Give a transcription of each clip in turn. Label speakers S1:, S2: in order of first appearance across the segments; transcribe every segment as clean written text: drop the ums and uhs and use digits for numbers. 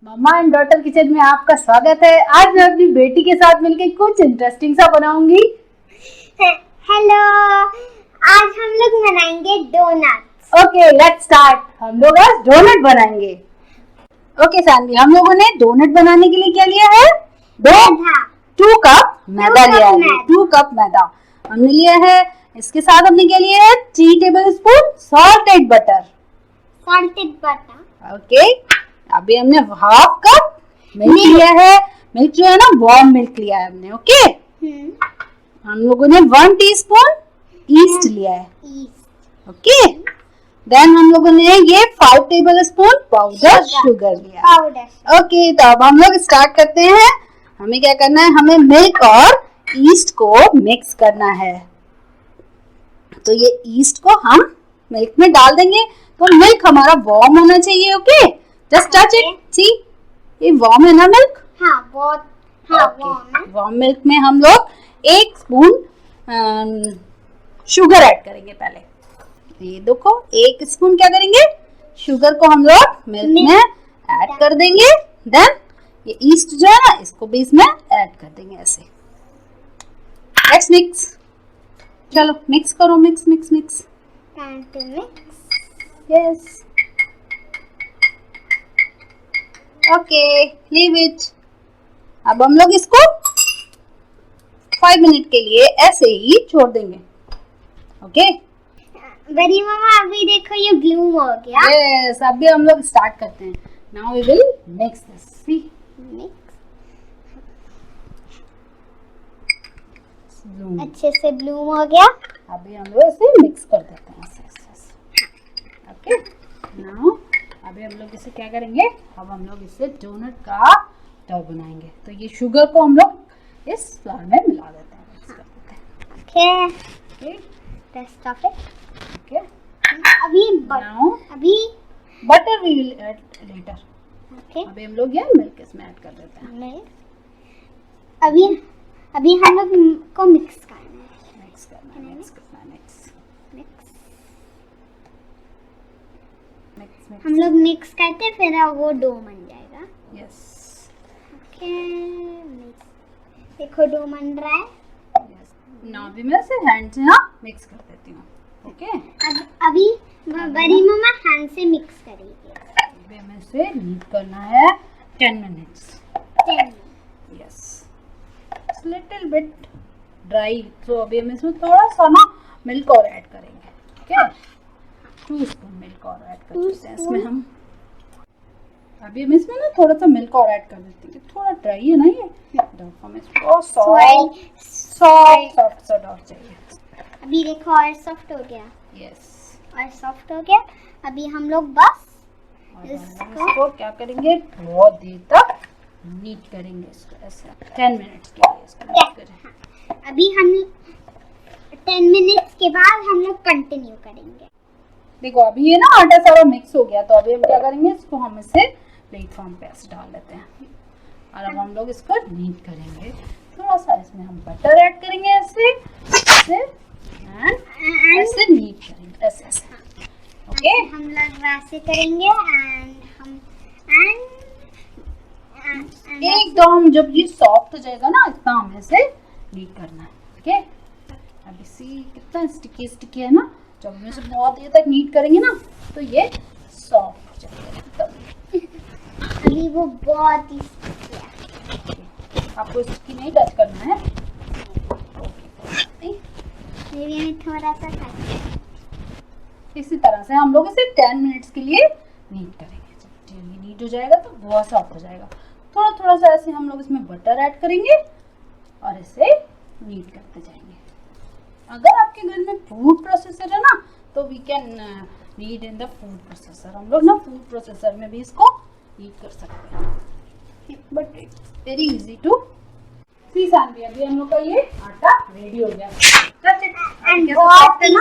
S1: Mamma and daughter kitchen में आपका स्वागत है। आज मैं अपनी बेटी के साथ मिलकर कुछ इंटरेस्टिंग सा बनाऊंगी।
S2: हेलो, आज हम लोग बनाएंगे डोनट्स।
S1: Okay let's start. हम लोग आज डोनट बनाएंगे। ओके सानवी, हम लोगों ने डोनट बनाने के लिए क्या लिया है? 2 कप मैदा लिया है। 2 कप मैदा हमने लिया है। इसके साथ हमने क्या लिया है? 3 टेबलस्पून सॉल्टेड बटर। ओके, अभी हमने हाफ कप मिल्क लिया है। मिल्क जो है ना, वार्म मिल्क लिया है हमने। ओके, हम लोगों ने 1 टीस्पून ईस्ट लिया है। ओके, देन हम लोगों ने ये 5 टेबलस्पून पाउडर शुगर लिया। ओके, तो अब हम लोग स्टार्ट करते हैं। हमें क्या करना है? हमें मिल्क और ईस्ट को मिक्स करना है। तो ये ईस्ट को हम मिल्क में डाल देंगे। तो मिल्क हमारा वार्म होना चाहिए। ओके, जस्ट टच इट, सी ये वार्म है ना मिल्क?
S2: हाँ, बहुत वार्म है।
S1: वार्म मिल्क में हम लोग 1 स्पून शुगर ऐड करेंगे। पहले ये देखो, 1 स्पून क्या करेंगे? शुगर को हम लोग मिल्क में ऐड कर देंगे। देन ये ईस्ट जो है ना, इसको भी इसमें ऐड कर देंगे ऐसे। Let's mix. चलो मिक्स करो, mix mix mix. Yes, okay, leave it. अब हम लोग इसको 5 मिनट के लिए ऐसे ही छोड़ देंगे। ओके,
S2: बड़ी मम्मा, अभी देखो ये ब्लूम हो गया।
S1: यस, अभी हम लोग स्टार्ट करते हैं। Now we will mix this. See,
S2: अच्छे से ब्लूम हो गया।
S1: अभी हम लोग इसे मिक्स कर देते हैं ऐसे। ओके, नाउ अभी हम लोग इसे क्या करेंगे? अब हम लोग इसे डोनट का डो बनाएंगे। तो ये शुगर को हम लोग इस फ्लावर में मिला देते हैं।
S2: Okay, rest of it.
S1: Okay,
S2: अभी
S1: butter we will add later.
S2: Okay,
S1: अभी हम लोग ये मिल्क इसमें ऐड कर देते हैं।
S2: अभी हम लोग को मिक्स करना है।
S1: मिक्स करना है, मिक्स करना है, मिक्स।
S2: हम लोग मिक्स करते फिर वो डो बन जाएगा।
S1: यस,
S2: ओके, देखो डो बन रहा है।
S1: यस, नाउ भी मैं इसे हैंड से ना मिक्स कर देती हूँ। ओके,
S2: अभी बड़ी मम्मा हैंड से मिक्स करेगी।
S1: अभी हमें इसे नीट करना है 10 minutes.
S2: 10।
S1: Yes, it's little bit dry. तो अभी हम इसमें थोड़ा सा ना मिल्क और ऐड करेंगे। ओके, 2 स्पून मिल्क और ऐड कर देते हैं इसमें हम। अभी हम इसमें ना थोड़ा सा मिल्क और ऐड कर देते हैं। थोड़ा ड्राई है ना ये डो, हमें इसको सॉफ्ट सा डो चाहिए।
S2: अभी देखो और सॉफ्ट हो गया।
S1: यस,
S2: और सॉफ्ट हो गया। अभी हम लोग बस
S1: इसको क्या करेंगे? बहुत देर तक नीट करेंगे इसको ऐसे 10 मिनट्स के लिए इसको नीट करें।
S2: अभी हम 10 मिनट्स के बाद हम लोग कंटिन्यू करेंगे।
S1: देखो, अभी ये ना आटा सारा मिक्स हो गया। तो अभी हम क्या करेंगे? इसको हम इसे प्लेटफॉर्म पे ऐसे डाल लेते हैं। और अब हम लोग इसको नीट करेंगे। थोड़ा सा इसमें हम बटर ऐड करेंगे ऐसे ऐसे नीट करेंगे ऐसे ऐसे। ओके,
S2: हम लोग वैसे करेंगे
S1: एकदम जब ये सॉफ्ट हो जाएगा ना, इतना हमें इसे नीट करना है। ओके, अभी सी कितना स्टिकी है ना। जब हम इसे बहुत देर तक नीट करेंगे ना, तो ये सॉफ्ट हो जाएगा।
S2: अभी वो बहुत ही स्टिकी है।
S1: आपको इसकी नहीं टच करना है।
S2: मेरे थोड़ा सा
S1: इसी तरह से हम लोग इसे 10 मिनट्स के लिए नीट करेंगे। जब ये नीट हो जाएगा तो बहुत सॉफ्ट हो जाएगा। थोड़ा थोड़ा सा ऐसे हम लोग इसमें बटर ऐड करेंगे और इसे नीट करते जाएंगे। अगर आपके घर में फूड प्रोसेसर है ना, तो we can knead in the food processor. हम लोग ना फूड प्रोसेसर में भी इसको नीट कर सकते हैं। But it's very easy to see. Saanvi, अभी हम लोग का ये आटा रेडी हो गया।
S2: बहुत ही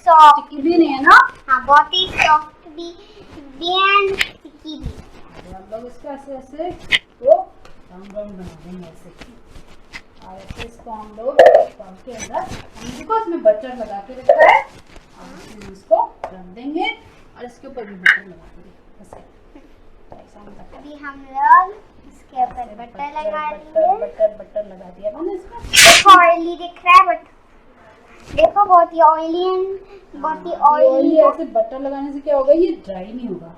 S2: सॉफ्ट
S1: भी नहीं है ना?
S2: हाँ, बहुत ही सॉफ्ट भी एंड स्टिकी भी।
S1: हम लोग इसको ऐसे ऐसे तो राउंड बना देंगे ऐसे। और ऐसे इसको हम लोग के अंदर हमने देखो इसमें बटर लगा के रखा है। और इसको रख देंगे और इसके ऊपर भी बटर लगा देंगे ऐसे।
S2: अभी हम लोग इसके ऊपर बटर लगा देंगे।
S1: बटर लगा दिया मैंने इसमें।
S2: ऑयली दिख रहा है बट देखो बहुत ही ऑयली एंड बहुत ही ऑयली।
S1: ऐसे बटर लगाने से क्या होगा, ये ड्राई नहीं होगा,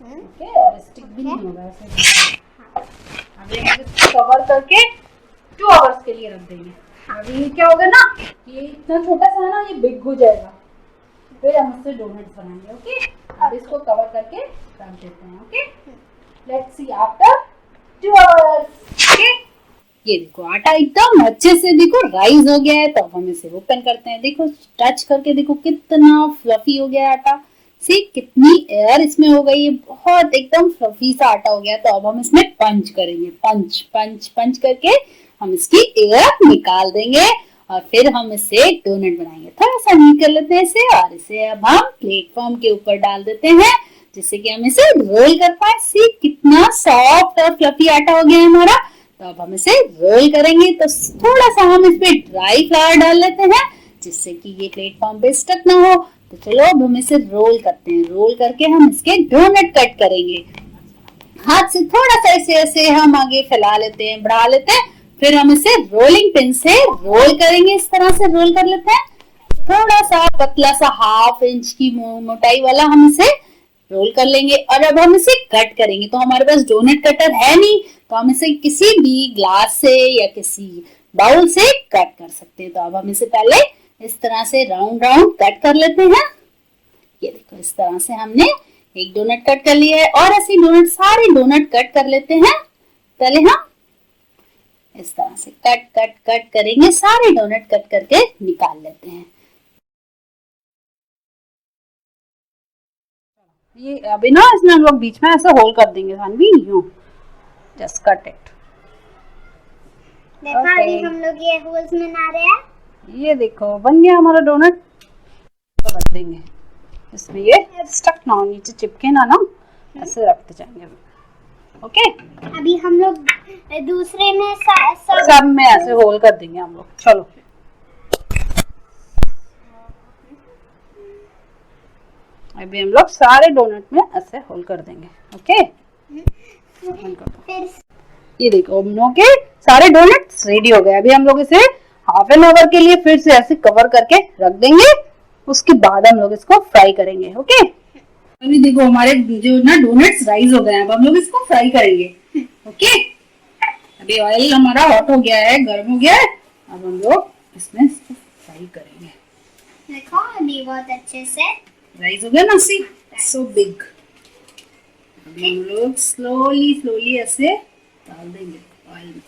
S1: ओके, और स्टिक भी नहीं होगा ऐसे। अभी हम इसको कवर करके 2 आवर्स के लिए रख देंगे। अभी क्या होगा ना, ये इतना छोटा सा है ना, ये बिग हो जाएगा, फिर हम इससे डोनट्स बनाएंगे। ओके, अब इसको कवर करके रख देते हैं। Okay, let's see after 2 hours. Okay, ये देखो आटा एकदम अच्छे से देखो राइज हो गया है। तो अब हम इसे ओपन करते हैं। देखो टच करके देखो कितना फ्लफी हो गया है आटा। सी कितनी एयर इसमें हो गई है, बहुत एकदम फ्लफी सा आटा हो गया। तो अब हम इसमें पंच करेंगे, पंच पंच पंच करके हम इसकी एयर निकाल देंगे और फिर हम इससे डोनट बनाएंगे। थोड़ा सा नीट कर लेते हैं इसे और इसे अब हम प्लेटफॉर्म के ऊपर डाल देते हैं जिससे कि हम इसे रोल कर पाए। सी कितना सॉफ्ट और फ्लफी आटा हो गया है हमारा। तो अब हम इसे रोल करेंगे। तो थोड़ा सा हम इसमें ड्राई फ्लावर डाल लेते हैं जिससे कि ये प्लेटफॉर्म पे स्टक ना हो। तो चलो अब हम इसे रोल करते हैं। रोल करके हम इसके डोनट कट करेंगे। हाथ से थोड़ा सा इसे ऐसे हम आगे फैला लेते हैं, बढ़ा लेते हैं, फिर हम इसे रोलिंग पिन से रोल करेंगे। इस तरह से रोल कर लेते हैं। थोड़ा सा पतला सा 1/2 इंच की मोटाई वाला हम इसे रोल कर लेंगे और अब हम इसे कट करेंगे। तो हमारे पास डोनट कटर है नहीं, तो हम इसे किसी भी ग्लास से या किसी बाउल से कट कर सकते हैं। तो अब हम इसे पहले इस तरह से राउंड राउंड कट कर लेते हैं। ये देखो इस तरह से हमने एक डोनट कट कर लिया है और ऐसे डोनट सारे डोनट कट कर लेते हैं। पहले हम इस तरह से कट कट कट करेंगे, सारे डोनट कट करके निकाल लेते हैं। ये अभी ना इसमें हम लोग बीच में ऐसे होल कर देंगे सानवी, यूं जस्ट कट इट।
S2: देखो अभी हम लोग ये होल्स में बना रहे हैं।
S1: ये देखो बन गया हमारा डोनट। तो रख देंगे इसमें, ये स्टक ना हो, नीचे चिपके ना ना, ऐसे रखते जाएंगे। ओके,
S2: अभी हम लोग दूसरे में
S1: सब में ऐसे होल कर देंगे हम लोग। चलो अभी हम लोग सारे डोनट में ऐसे होल कर देंगे। ओके, ये देखो हम लोग के सारे डोनट्स रेडी हो गए। अभी हम लोग इसे 1/2 एन आवर के लिए फिर से ऐसे कवर करके रख देंगे। उसके बाद हम लोग इसको फ्राई करेंगे। ओके, अभी देखो हमारे जो ना डोनट्स राइज हो गए हैं। अब हम लोग इसको फ्राई करेंगे। ओके, अभी ऑयल हमारा हॉट हो गया है, गर्म हो गया है। अब हम लोग इसमें इसको फ्राई करेंगे।
S2: देखो अभी बहुत अच्छे से
S1: राइस हो गया ना, सी सो बिग। अभी हम लोग स्लोली स्लोली ऐसे डाल देंगे ऑयल में।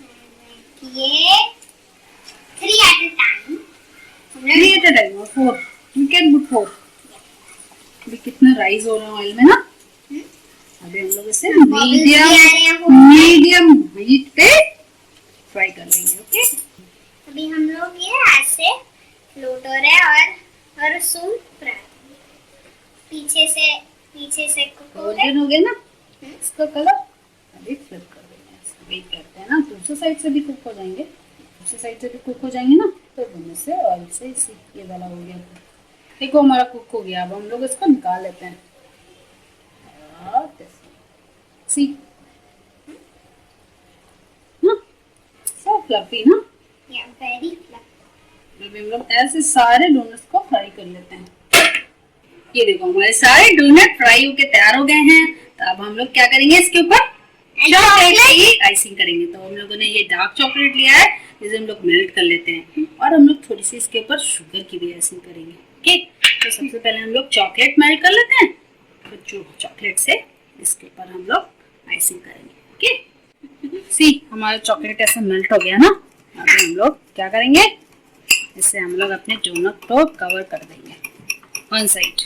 S2: ये 3 at a time,
S1: 3 at a time or 4, you can put 4। अभी कितना राइस हो रहा है ऑयल में ना। अभी हम लोग इसे मीडियम हीट पे फ्राई कर लेंगे। ओके,
S2: अभी हम लोग ये ऐसे फ्लोट हो रहे हैं और सून फ्राई पीछे से कुक
S1: गोल्डन हो गया ना इसका कलर। अभी फ्लिप कर देंगे, इसको वेट करते हैं ना, दूसरी साइड से भी कुक हो जाएंगे। दूसरी साइड से भी कुक हो जाएंगे ना, तो दोनों से ऑयल से इसी ये वाला हो गया। देखो हमारा कुक हो गया। अब हम लोग इसको निकाल लेते हैं। सी ना, सो फ्लफी ना,
S2: वेरी फ्लफी।
S1: अभी हम लोग ऐसे सारे डोनट्स को फ्राई कर लेते हैं। ये देखो हमारे सारे डोनट फ्राई होके तैयार हो गए हैं। तो अब हम लोग क्या करेंगे, इसके ऊपर चॉकलेट की आइसिंग करेंगे। तो हम लोगों ने ये डार्क चॉकलेट लिया है, इसे हम लोग मेल्ट कर लेते हैं और हम लोग थोड़ी सी इसके ऊपर शुगर की भी आइसिंग करेंगे। ओके, तो सबसे पहले हम लोग चॉकलेट मेल्ट कर लेते हैं, तो चॉकलेट से इसके ऊपर हम लोग आइसिंग करेंगे। ओके, सी हमारा चॉकलेट ऐसे मेल्ट हो गया ना। अभी हम लोग क्या करेंगे, इससे हम लोग अपने डोनट को कवर कर देंगे वन साइड।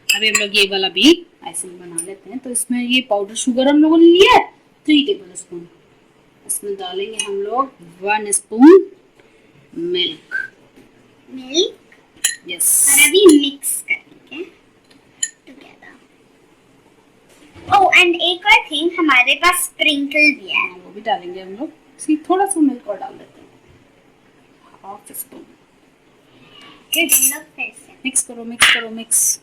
S1: अभी हम लोग ये वाला भी आइसिंग बना लेते हैं। तो इसमें ये पाउडर शुगर हम लोगों ने लिया है 3 टेबल स्पून। इसमें डालेंगे हम लोग 1 स्पून मिल्क। यस,
S2: और अभी मिक्स करेंगे टुगेदर। ओह एंड एक और थिंग, हमारे पास स्प्रिंकल भी है,
S1: वो भी डालेंगे हम लोग। सी थोड़ा सा मिल्क और डाल देते हैं, 1/2 स्पून।
S2: हम लोग फिर से
S1: मिक्स करो मिक्स करो मिक्स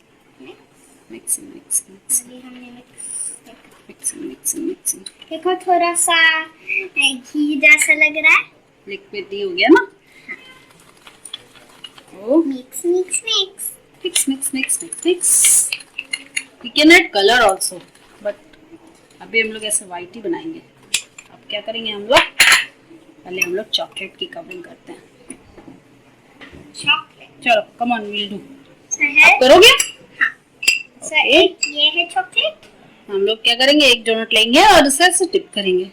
S1: मिक्स मिक्स मिक्स।
S2: अभी हमने मिक्स
S1: मिक्सिंग।
S2: देखो थोड़ा सा घी जैसा लग रहा है।
S1: लिक्विड हो गया ना। Oh
S2: mix mix
S1: mix. We can add colour also, but अभी हम लोग ऐसे व्हाइट ही बनाएंगे। अब क्या करेंगे हम लोग, पहले हम लोग चॉकलेट की कवरिंग करते हैं।
S2: चॉकलेट।
S1: चलो कम ऑन, विल डू।
S2: है
S1: आप करोगे?
S2: हाँ।
S1: ओके।
S2: ये है चॉकलेट।
S1: हम लोग क्या करेंगे, एक डोनट लेंगे और उसे ऐसे डिप करेंगे।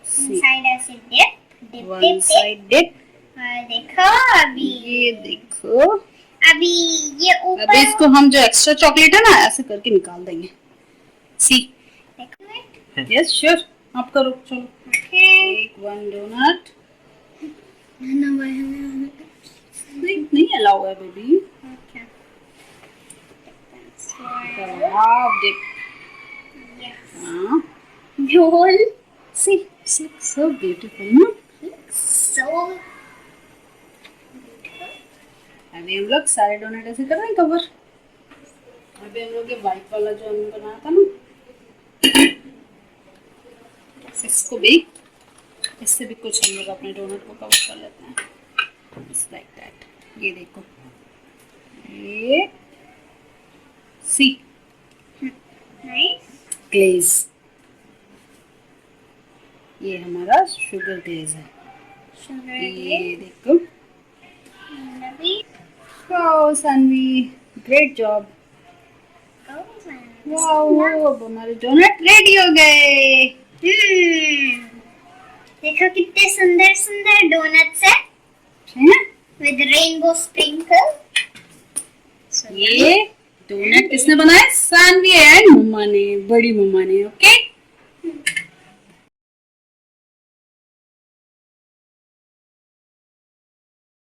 S2: साइड ऐसे डिप
S1: वन साइड डिप।
S2: और देखो अभी
S1: ये देखो,
S2: अभी ये ऊपर
S1: अभी इसको हम जो एक्स्ट्रा चॉकलेट है ना ऐसे करके निकाल देंगे। सी यस श्योर, आप करो। चलो एक वन डोनट। नहीं अलाउ है बेबी। Half dip. हाँ
S2: Roll.
S1: सी सो ब्यूटीफुल ना।
S2: So
S1: अभी हम लोग सारे डोनट ऐसे कर रहे हैं कवर। अभी हम लोग ये व्हाइट वाला जो हमने बनाया था ना, इसको भी, इससे भी कुछ हम लोग अपने डोनट को कवर कर लेते हैं। Just like that. ये देखो, ये सी
S2: nice.
S1: ग्लेज, ये हमारा शुगर ग्लेज है।
S2: Sugar
S1: ये देखो।
S2: अभी
S1: wow Saanvi, great job. Wow, अब हमारे डोनट रेडी हो गए।
S2: देखो कितने सुंदर सुंदर डोनट्स है
S1: है ना?
S2: With rainbow sprinkle.
S1: ये डोनट किसने बनाए? सानवी एंड मम्मा ने, बड़ी मम्मा ने। ओके